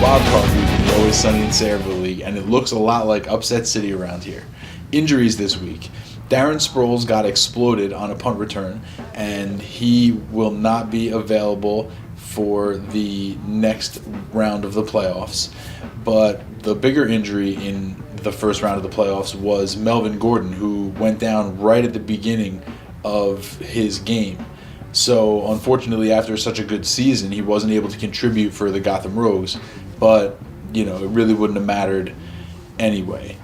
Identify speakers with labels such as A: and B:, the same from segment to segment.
A: Wildcard week in the Always Sunny in Sayreville League, and it looks a lot like Upset City around here. Injuries this week. Darren Sproles got exploded on a punt return, and he will not be available for the next round of the playoffs. But the bigger injury in the first round of the playoffs was Melvin Gordon, who went down right at the beginning of his game. So unfortunately, after such a good season, he wasn't able to contribute for the Gotham Rogues, but it really wouldn't have mattered anyway.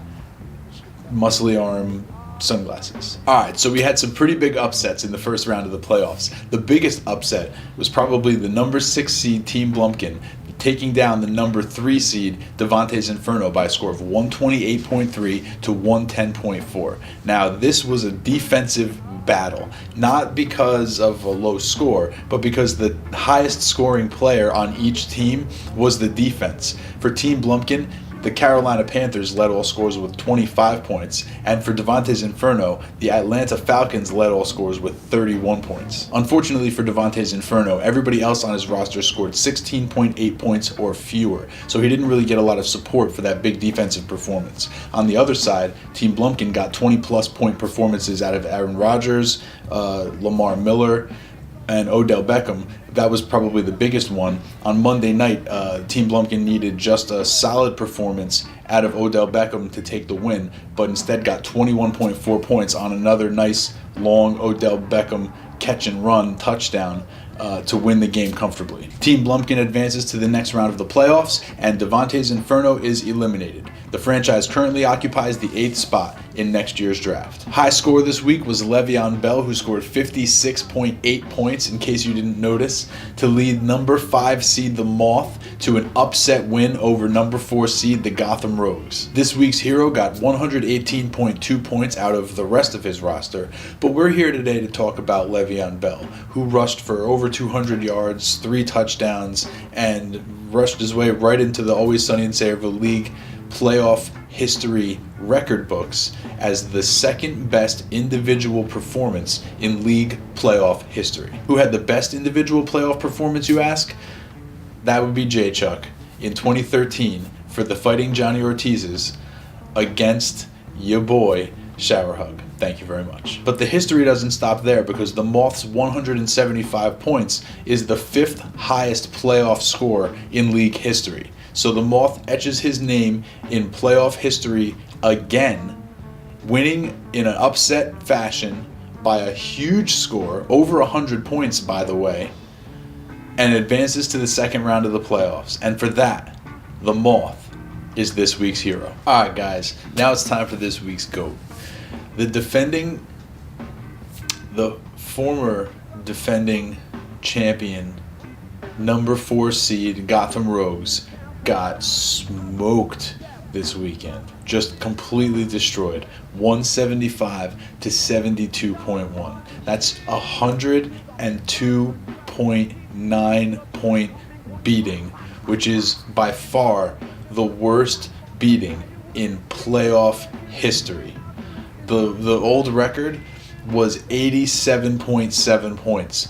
A: Muscly arm, sunglasses. Alright, so we had some pretty big upsets in the first round of the playoffs. The biggest upset was probably the number 6 seed Team Blumpkin taking down the number 3 seed Devontae's Inferno by a score of 128.3 to 110.4. Now, this was a defensive battle, not because of a low score, but because the highest scoring player on each team was the defense. For Team Blumpkin, the Carolina Panthers led all scores with 25 points, and for Devontae's Inferno, the Atlanta Falcons led all scores with 31 points. Unfortunately for Devontae's Inferno, everybody else on his roster scored 16.8 points or fewer, so he didn't really get a lot of support for that big defensive performance. On the other side, Team Blumpkin got 20-plus point performances out of Aaron Rodgers, Lamar Miller, and Odell Beckham. That was probably the biggest one. On Monday night, Team Blumpkin needed just a solid performance out of Odell Beckham to take the win, but instead got 21.4 points on another nice, long Odell Beckham catch and run touchdown to win the game comfortably. Team Blumpkin advances to the next round of the playoffs, and Devontae's Inferno is eliminated. The franchise currently occupies the 8th spot in next year's draft. High score this week was Le'Veon Bell, who scored 56.8 points, in case you didn't notice, to lead number 5 seed the Moth to an upset win over number 4 seed the Gotham Rogues. This week's hero got 118.2 points out of the rest of his roster, but we're here today to talk about Le'Veon Bell, who rushed for over 200 yards, 3 touchdowns, and rushed his way right into the Always Sunny in Sayreville League playoff history record books as the second best individual performance in league playoff history. Who had the best individual playoff performance, you ask? That would be J-Chuck in 2013 for the Fighting Johnny Ortizes against your boy Shower Hug. Thank you very much. But the history doesn't stop there, because the Moth's 175 points is the 5th highest playoff score in league history. So the Moth etches his name in playoff history again, winning in an upset fashion by a huge score, over 100 points by the way, and advances to the second round of the playoffs. And for that, the Moth is this week's hero. Alright guys, now it's time for this week's GOAT. The former defending champion, number 4 seed Gotham Rogues, got smoked this weekend. Just completely destroyed. 175 to 72.1. That's 102.9 point beating, which is by far the worst beating in playoff history. The old record was 87.7 points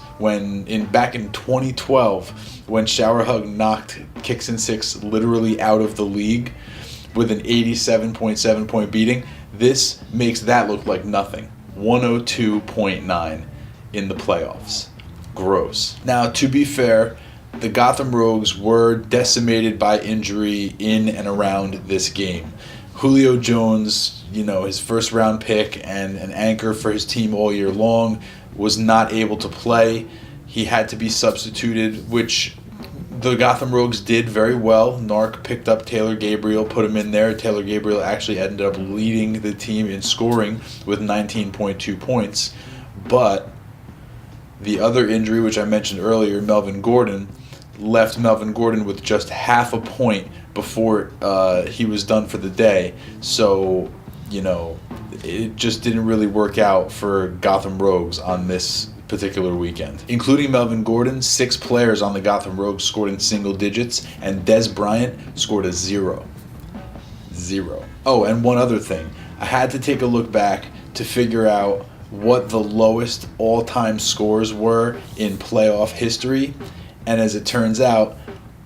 A: back in 2012, when Shower Hug knocked Kicks and Six literally out of the league with an 87.7 point beating. This makes that look like nothing. 102.9 in the playoffs. Gross. Now, to be fair, the Gotham Rogues were decimated by injury in and around this game. Julio Jones, his first round pick and an anchor for his team all year long, was not able to play. He had to be substituted, which the Gotham Rogues did very well. Narc picked up Taylor Gabriel, put him in there. Taylor Gabriel actually ended up leading the team in scoring with 19.2 points. But the other injury, which I mentioned earlier, Melvin Gordon, left Melvin Gordon with just half a point before he was done for the day. So, it just didn't really work out for Gotham Rogues on this particular weekend. Including Melvin Gordon, 6 players on the Gotham Rogues scored in single digits, and Des Bryant scored a 0. Oh, and one other thing. I had to take a look back to figure out what the lowest all-time scores were in playoff history, and as it turns out,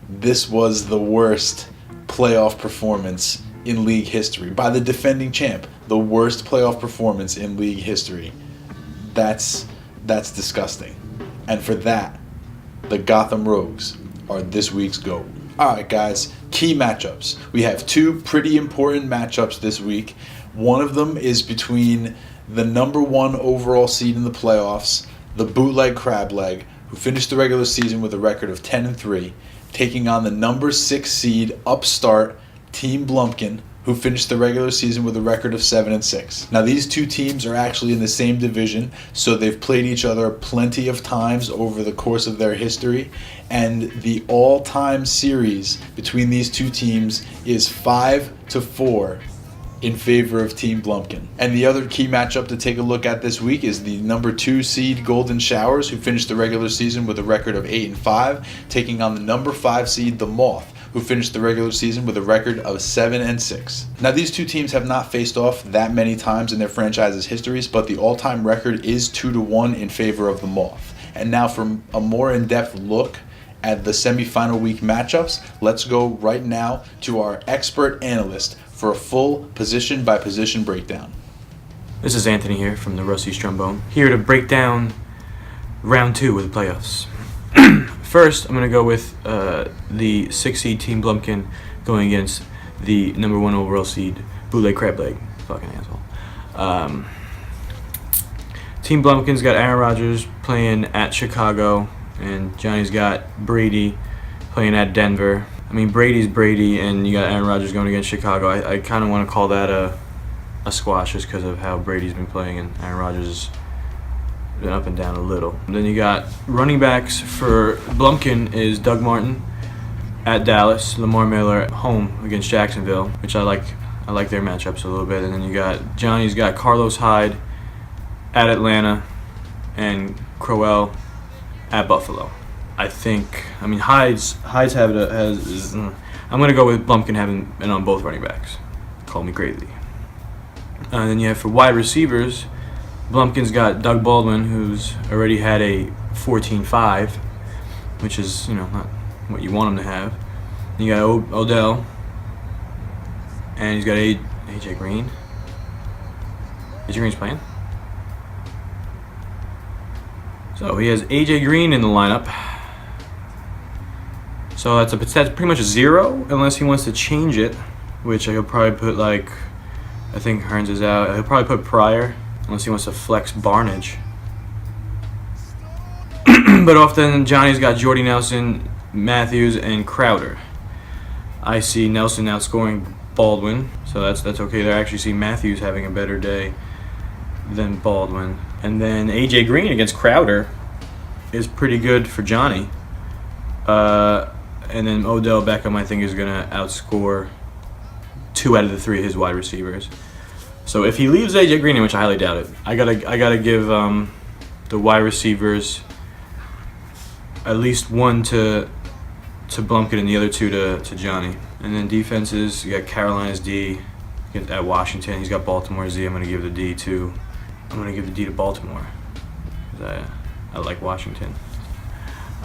A: this was the worst playoff performance in league history by the defending champ. The worst playoff performance in league history. That's disgusting. And for that, the Gotham Rogues are this week's GOAT. All right, guys, key matchups. We have two pretty important matchups this week. One of them is between the number 1 overall seed in the playoffs, the Bootleg Crableg, who finished the regular season with a record of 10-3, taking on the number 6 seed upstart Team Blumpkin, who finished the regular season with a record of 7-6. Now, these two teams are actually in the same division, so they've played each other plenty of times over the course of their history, and the all-time series between these two teams is 5-4 in favor of Team Blumpkin. And the other key matchup to take a look at this week is the number 2 seed Golden Showers, who finished the regular season with a record of 8-5, taking on the number 5 seed, the Moth, who finished the regular season with a record of 7-6. Now, these two teams have not faced off that many times in their franchises' histories, but the all-time record is 2-1 in favor of the Moth. And now for a more in-depth look at the semifinal week matchups, let's go right now to our expert analyst for a full position-by-position breakdown.
B: This is Anthony here from the Rusty's Trombone, here to break down round 2 of the playoffs. First, I'm going to go with the 6 seed Team Blumpkin going against the number 1 overall seed Bootleg Crableg. Fucking asshole. Team Blumpkin's got Aaron Rodgers playing at Chicago, and Johnny's got Brady playing at Denver. I mean, Brady's Brady, and you got Aaron Rodgers going against Chicago. I kind of want to call that a squash just because of how Brady's been playing, and Aaron Rodgers has been up and down a little. And then you got running backs for Blumpkin is Doug Martin at Dallas, Lamar Miller at home against Jacksonville, which I like their matchups a little bit. And then you got Johnny's got Carlos Hyde at Atlanta and Crowell at Buffalo. I mean Hyde's I'm gonna go with Blumpkin having been on both running backs. Call me crazy. And then you have for wide receivers, Blumpkin's got Doug Baldwin, who's already had a 14-5, which is, not what you want him to have. Then you got Odell, and he's got AJ Green. AJ Green's playing. So he has AJ Green in the lineup. So that's pretty much a 0, unless he wants to change it, which I could probably put I think Hearns is out. He'll probably put Pryor, unless he wants to flex Barnage. But often Johnny's got Jordy Nelson, Matthews, and Crowder. I see Nelson outscoring Baldwin, so that's okay there. I actually see Matthews having a better day than Baldwin. And then AJ Green against Crowder is pretty good for Johnny. And then Odell Beckham, I think, is going to outscore 2 out of the 3 of his wide receivers. So if he leaves AJ Green in, which I highly doubt it, I gotta give the wide receivers at least 1 to Blumpkin and the other 2 to Johnny. And then defenses, you got Carolina's D at Washington. He's got Baltimore's D. I'm gonna give the D to Baltimore, because I like Washington.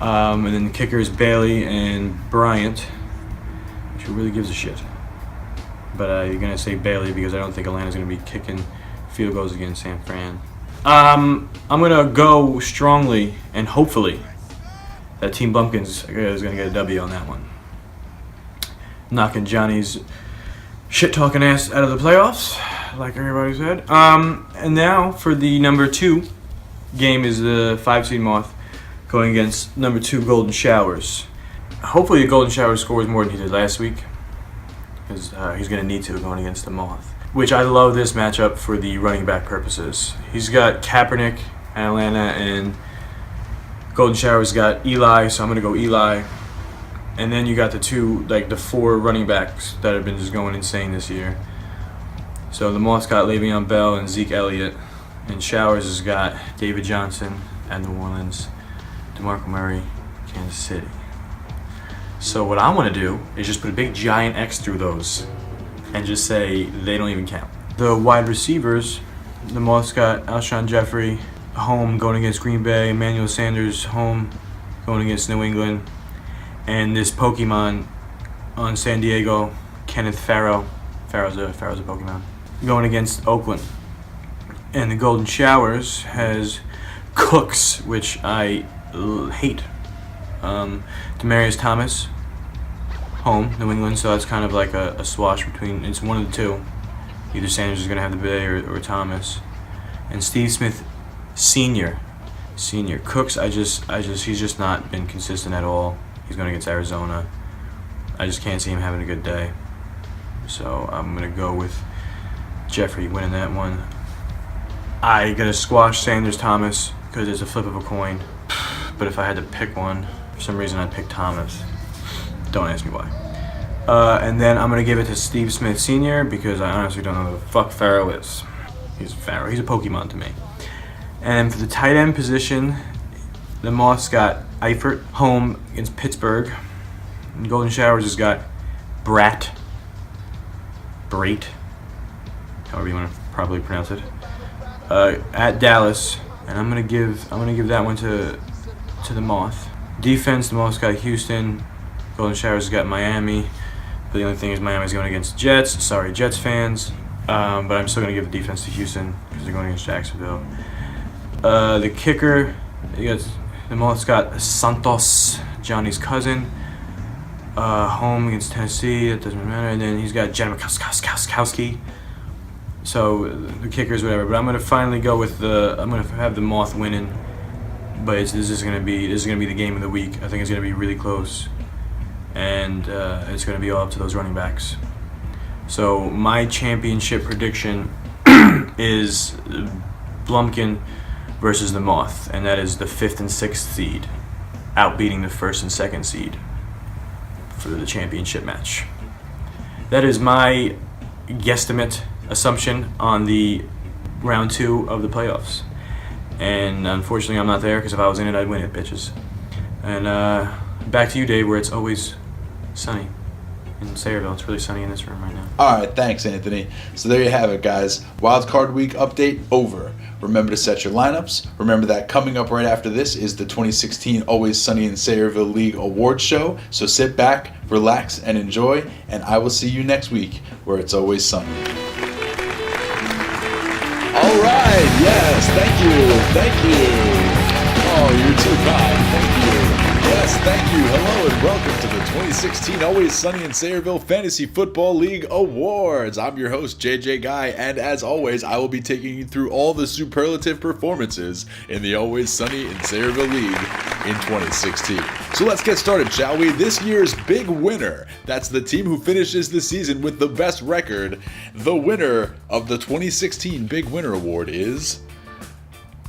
B: And then kickers Bailey and Bryant, which really gives a shit. But you're going to say Bailey because I don't think Atlanta's going to be kicking field goals against San Fran. I'm going to go strongly and hopefully that Team Blumpkins is going to get a W on that one. Knocking Johnny's shit-talking ass out of the playoffs, like everybody said. And now for the number 2 game is the 5 seed Moth going against number 2 Golden Showers. Hopefully the Golden Showers scores more than he did last week, because he's going to need to going against the Moth. Which I love this matchup for the running back purposes. He's got Kaepernick at Atlanta, and Golden Showers got Eli, so I'm going to go Eli. And then you got the 4 running backs that have been just going insane this year. So the Moth's got Le'Veon Bell and Zeke Elliott, and Showers has got David Johnson at New Orleans, DeMarco Murray, Kansas City. So what I want to do is just put a big giant X through those and just say they don't even count. The wide receivers, the Moth's got Alshon Jeffrey home going against Green Bay, Emmanuel Sanders home going against New England, And this Pokemon on San Diego, Kenneth Farrow. Farrow's a Pokemon. Going against Oakland. And the Golden Showers has Cooks, which I hate. Demaryius Thomas, home, New England, so it's kind of like a swash between, it's one of the two. Either Sanders is going to have the bay or Thomas. And Steve Smith Sr. Cooks, he's just not been consistent at all. He's going against Arizona. I just can't see him having a good day. So I'm going to go with Jeffrey winning that one. I got to squash Sanders Thomas because it's a flip of a coin. But if I had to pick one, for some reason I'd pick Thomas. Don't ask me why. And then I'm going to give it to Steve Smith Sr. because I honestly don't know who the fuck Farrow is. He's Farrow. He's a Pokemon to me. And for the tight end position, the Moths got Eifert home against Pittsburgh. And Golden Showers has got Brait, however you want to properly pronounce it, at Dallas. And I'm gonna give that one to the Moth. Defense, the Moths got Houston. Golden Showers has got Miami. But the only thing is Miami's going against Jets. Sorry, Jets fans. But I'm still going to give the defense to Houston because they're going against Jacksonville. The kicker, the Moths got Santos, Johnny's cousin. Home against Tennessee. That doesn't matter. And then he's got Jen Mikowski. So the kickers, whatever. But I'm going to finally go with I'm going to have the Moth winning. But this is going to be the game of the week. I think it's going to be really close. And it's going to be all up to those running backs. So my championship prediction is Blumpkin versus the Moth, and that is the 5th and 6th seed, outbeating the 1st and 2nd seed for the championship match. That is my guesstimate assumption on the round 2 of the playoffs. And unfortunately, I'm not there because if I was in it, I'd win it, bitches. And back to you, Dave, where it's always sunny in Sayreville. It's really sunny in this room right now.
A: All right, thanks, Anthony. So there you have it, guys. Wildcard Week update over. Remember to set your lineups. Remember that coming up right after this is the 2016 Always Sunny in Sayreville League Awards show. So sit back, relax, and enjoy. And I will see you next week where it's always sunny. All right, yes, thank you. Oh, you're too kind. Thank you. Yes, thank you. Hello and welcome to the 2016 Always Sunny in Sayreville Fantasy Football League Awards. I'm your host, JJ Guy, and as always, I will be taking you through all the superlative performances in the Always Sunny in Sayreville League in 2016. So let's get started, shall we? This year's big winner, that's the team who finishes the season with the best record. The winner of the 2016 Big Winner Award is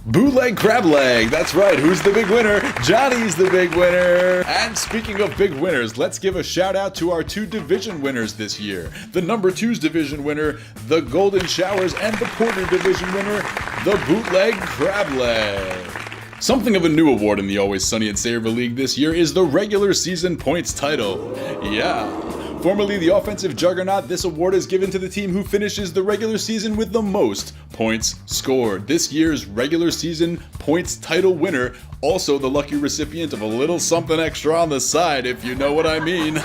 A: Bootleg Crableg. That's right. Who's the big winner? Johnny's the big winner. And speaking of big winners, let's give a shout out to our 2 division winners this year. The number 2's division winner, the Golden Showers, and the Porter division winner, the Bootleg Crableg. Something of a new award in the Always Sunny in Sayreville League this year is the regular season points title. Yeah. Formerly the offensive juggernaut, this award is given to the team who finishes the regular season with the most points scored. This year's regular season points title winner, also the lucky recipient of a little something extra on the side, if you know what I mean.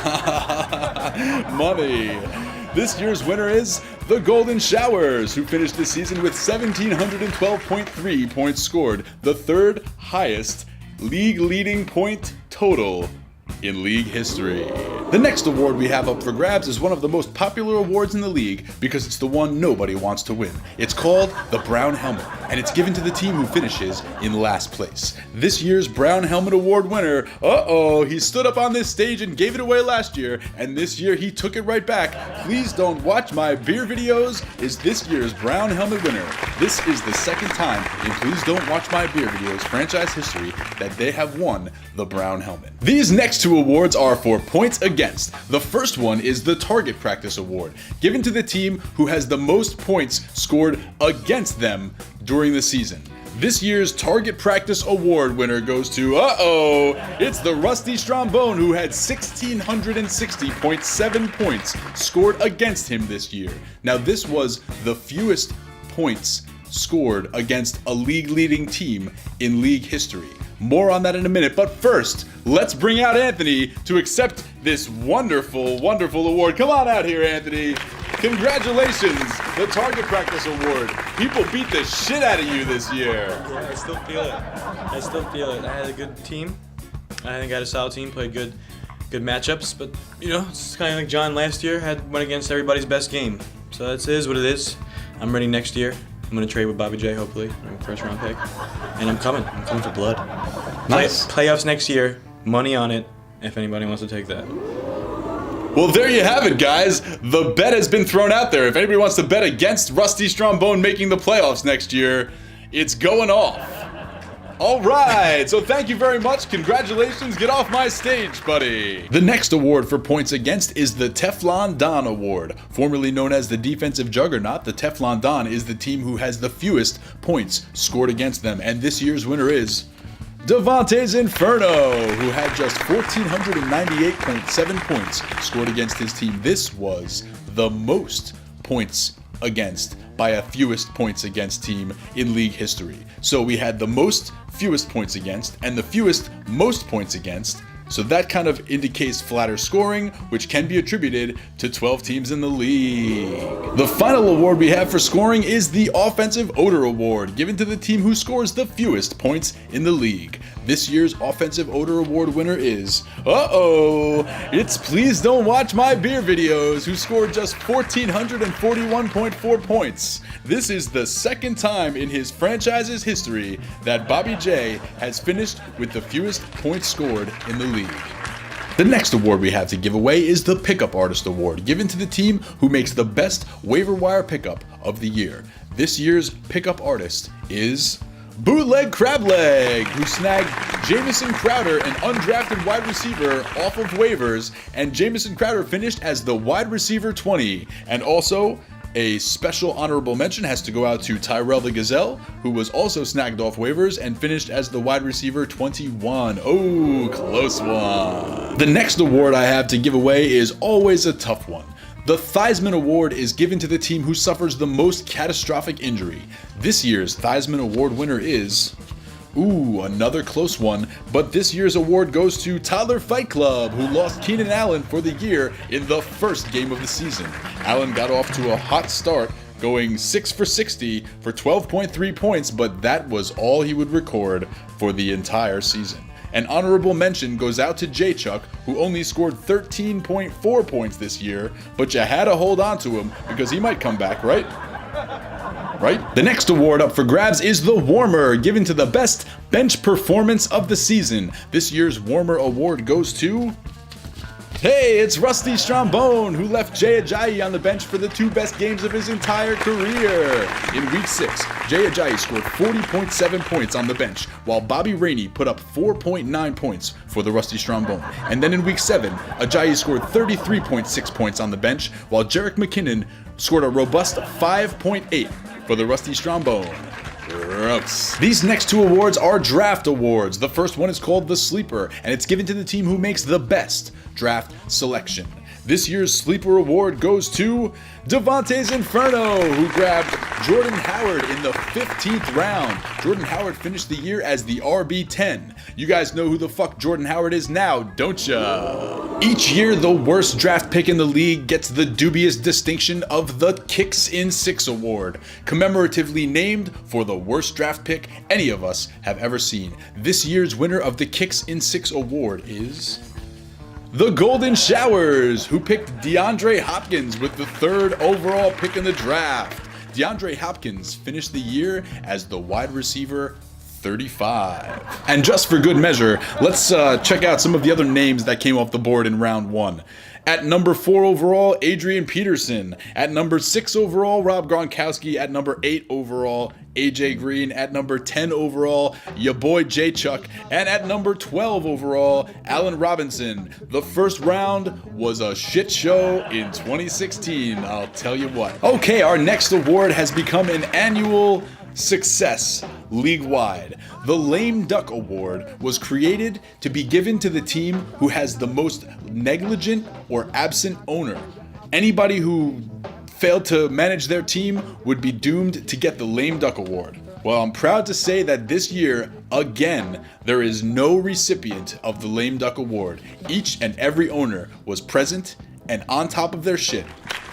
A: Money. This year's winner is the Golden Showers, who finished the season with 1,712.3 points scored, the 3rd highest league-leading point total in league history. The next award we have up for grabs is one of the most popular awards in the league because it's the one nobody wants to win. It's called the Brown Helmet, and it's given to the team who finishes in last place. This year's Brown Helmet Award winner, he stood up on this stage and gave it away last year, and this year he took it right back. Please Don't Watch My Beer Videos is this year's Brown Helmet winner. This is the 2nd time in Please Don't Watch My Beer Videos franchise history that they have won the Brown Helmet. These next 2 awards are for points against. The first one is the Target Practice Award, given to the team who has the most points scored against them during the season. This year's Target Practice Award winner goes to, it's the Rusty Strombone, who had 1,660.7 points scored against him this year. Now, this was the fewest points scored against a league-leading team in league history. More on that in a minute, but first, let's bring out Anthony to accept this wonderful, wonderful award. Come on out here, Anthony. Congratulations, the Target Practice Award. People beat the shit out of you this year.
B: Yeah, I still feel it. I had a good team. I think I had a solid team, played good matchups, but it's kind of like John last year went against everybody's best game. So that is what it is. I'm ready next year. I'm gonna trade with Bobby J, hopefully, first round pick, and I'm coming for blood.
A: Nice.
B: Playoffs next year, money on it. If anybody wants to take that.
A: Well, there you have it, guys. The bet has been thrown out there. If anybody wants to bet against Rusty Strombone making the playoffs next year, it's going off. All right, so thank you very much. Congratulations. Get off my stage, buddy. The next award for points against is the Teflon Don Award. Formerly known as the Defensive Juggernaut, the Teflon Don is the team who has the fewest points scored against them. And this year's winner is Devontae's Inferno, who had just 1,498.7 points scored against his team. This was the most points against by a fewest points against team in league history. So we had the most fewest points against and the fewest most points against. So that kind of indicates flatter scoring, which can be attributed to 12 teams in the league. The final award we have for scoring is the Offensive Odor Award, given to the team who scores the fewest points in the league. This year's Offensive Odor Award winner is, it's Please Don't Watch My Beer Videos, who scored just 1,441.4 points. This is the second time in his franchise's history that Bobby J has finished with the fewest points scored in the league. The next award we have to give away is the Pickup Artist Award, given to the team who makes the best waiver wire pickup of the year. This year's pickup artist is Bootleg Crableg, who snagged Jamison Crowder, an undrafted wide receiver, off of waivers, and Jamison Crowder finished as the wide receiver 20. And also, a special honorable mention has to go out to Tyrell the Gazelle, who was also snagged off waivers and finished as the wide receiver 21. Oh, close one. The next award I have to give away is always a tough one. The Theismann Award is given to the team who suffers the most catastrophic injury. This year's Theismann Award winner is... another close one, but this year's award goes to Toddler Fight Club, who lost Keenan Allen for the year in the first game of the season. Allen got off to a hot start, going 6 for 60 for 12.3 points, but that was all he would record for the entire season. An honorable mention goes out to J-Chuck, who only scored 13.4 points this year, but you had to hold on to him because he might come back, right? The next award up for grabs is the Warmer, given to the best bench performance of the season. This year's Warmer Award goes to... Hey, it's Rusty Strombone, who left Jay Ajayi on the bench for the 2 best games of his entire career. In Week 6, Jay Ajayi scored 40.7 points on the bench, while Bobby Rainey put up 4.9 points for the Rusty Strombone. And then in Week 7, Ajayi scored 33.6 points on the bench, while Jerick McKinnon scored a robust 5.8 for the Rusty Strombone. Gross. These next 2 awards are draft awards. The first one is called the Sleeper, and it's given to the team who makes the best draft selection. This year's Sleeper Award goes to Devontae's Inferno, who grabbed Jordan Howard in the 15th round. Jordan Howard finished the year as the RB10. You guys know who the fuck Jordan Howard is now, don't ya? Each year, the worst draft pick in the league gets the dubious distinction of the Kicks in 6 Award, commemoratively named for the worst draft pick any of us have ever seen. This year's winner of the Kicks in 6 Award is... the Golden Showers, who picked DeAndre Hopkins with the 3rd overall pick in the draft. DeAndre Hopkins finished the year as the wide receiver 35. And just for good measure, let's check out some of the other names that came off the board in round 1. At number 4 overall, Adrian Peterson. At number 6 overall, Rob Gronkowski. At number 8 overall, AJ Green. At number 10 overall, ya boy J-Chuck. And at number 12 overall, Allen Robinson. The first round was a shit show in 2016, I'll tell you what. Okay, our next award has become an annual success league-wide. The Lame Duck Award was created to be given to the team who has the most negligent or absent owner. Anybody who failed to manage their team would be doomed to get the Lame Duck Award. Well, I'm proud to say that this year, again, there is no recipient of the Lame Duck Award. Each and every owner was present and on top of their shit.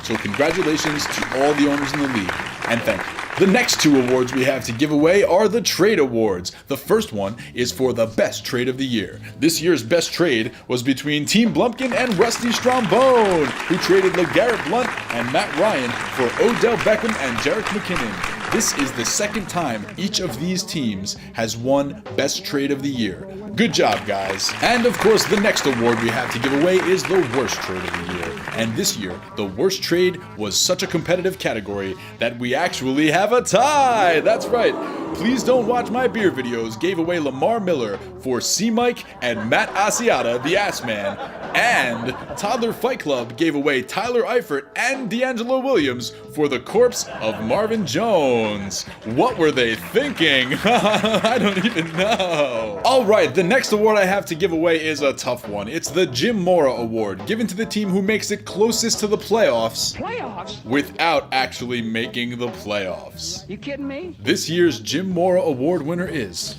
A: So congratulations to all the owners in the league, and thank you. The next 2 awards we have to give away are the Trade Awards. The first one is for the best trade of the year. This year's best trade was between Team Blumpkin and Rusty Strombone, who traded LeGarrette Blunt and Matt Ryan for Odell Beckham and Jerick McKinnon. This is the second time each of these teams has won Best Trade of the Year. Good job, guys. And of course, the next award we have to give away is the Worst Trade of the Year. And this year, the worst trade was such a competitive category that we actually have a tie. That's right. Please Don't Watch My Beer Videos gave away Lamar Miller for C-Mike and Matt Asiata, the Ass Man. And Toddler Fight Club gave away Tyler Eifert and D'Angelo Williams for the corpse of Marvin Jones. What were they thinking? I don't even know. All right, the next award I have to give away is a tough one. It's the Jim Mora Award, given to the team who makes it closest to the playoffs.
C: Playoffs?
A: Without actually making the playoffs.
C: You kidding me?
A: This year's Jim Mora Award winner is...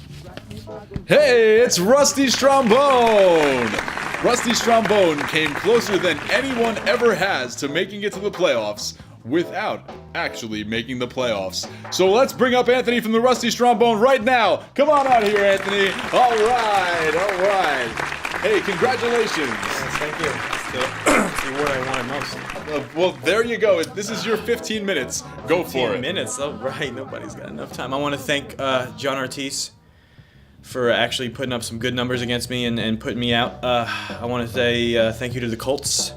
A: Hey, it's Rusty Strombone! Rusty Strombone came closer than anyone ever has to making it to the playoffs without actually making the playoffs. So let's bring up Anthony from the Rusty Strombone right now. Come on out here, Anthony. All right. Hey, congratulations.
B: Yes, thank you. It's the award I wanted most.
A: Well, there you go. This is your 15 minutes. Go for
B: 15
A: it.
B: minutes. Oh, right. Nobody's got enough time. I want to thank John Ortiz for actually putting up some good numbers against me and putting me out. I want to say thank you to the Colts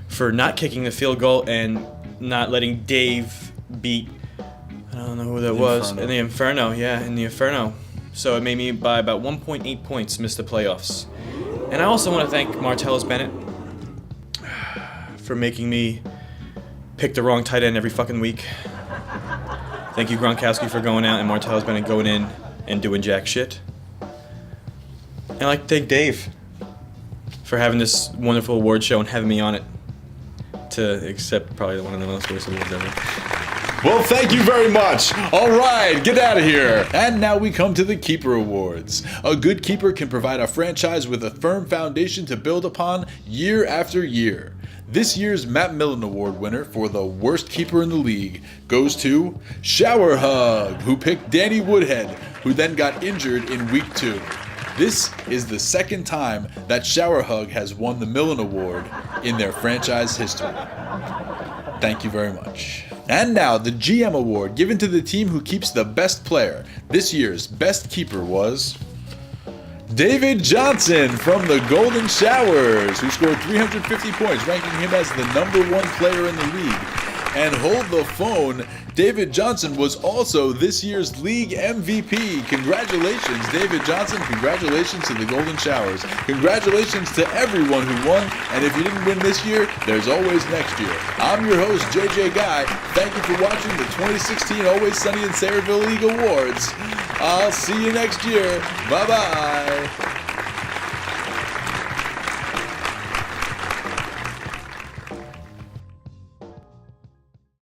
B: for not kicking the field goal and not letting Dave beat, I don't know who that was, in the Inferno. So it made me by about 1.8 points miss the playoffs. And I also want to thank Martellus Bennett for making me pick the wrong tight end every fucking week. Thank you, Gronkowski, for going out and Martellus Bennett going in and doing jack shit. And I'd like to thank Dave for having this wonderful award show and having me on it to accept probably one of the most worst awards ever.
A: Well, thank you very much. All right, get out of here. And now we come to the Keeper Awards. A good keeper can provide a franchise with a firm foundation to build upon year after year. This year's Matt Millen Award winner for the worst keeper in the league goes to Shower Hug, who picked Danny Woodhead, who then got injured in week 2. This is the second time that Shower Hug has won the Millen Award in their franchise history. Thank you very much. And now, the GM Award, given to the team who keeps the best player. This year's best keeper was David Johnson from the Golden Showers, who scored 350 points, ranking him as the #1 player in the league. And hold the phone, David Johnson was also this year's league MVP. Congratulations, David Johnson. Congratulations to the Golden Showers. Congratulations to everyone who won. And if you didn't win this year, there's always next year. I'm your host, JJ Guy. Thank you for watching the 2016 Always Sunny in Sayreville League Awards. I'll see you next year. Bye-bye.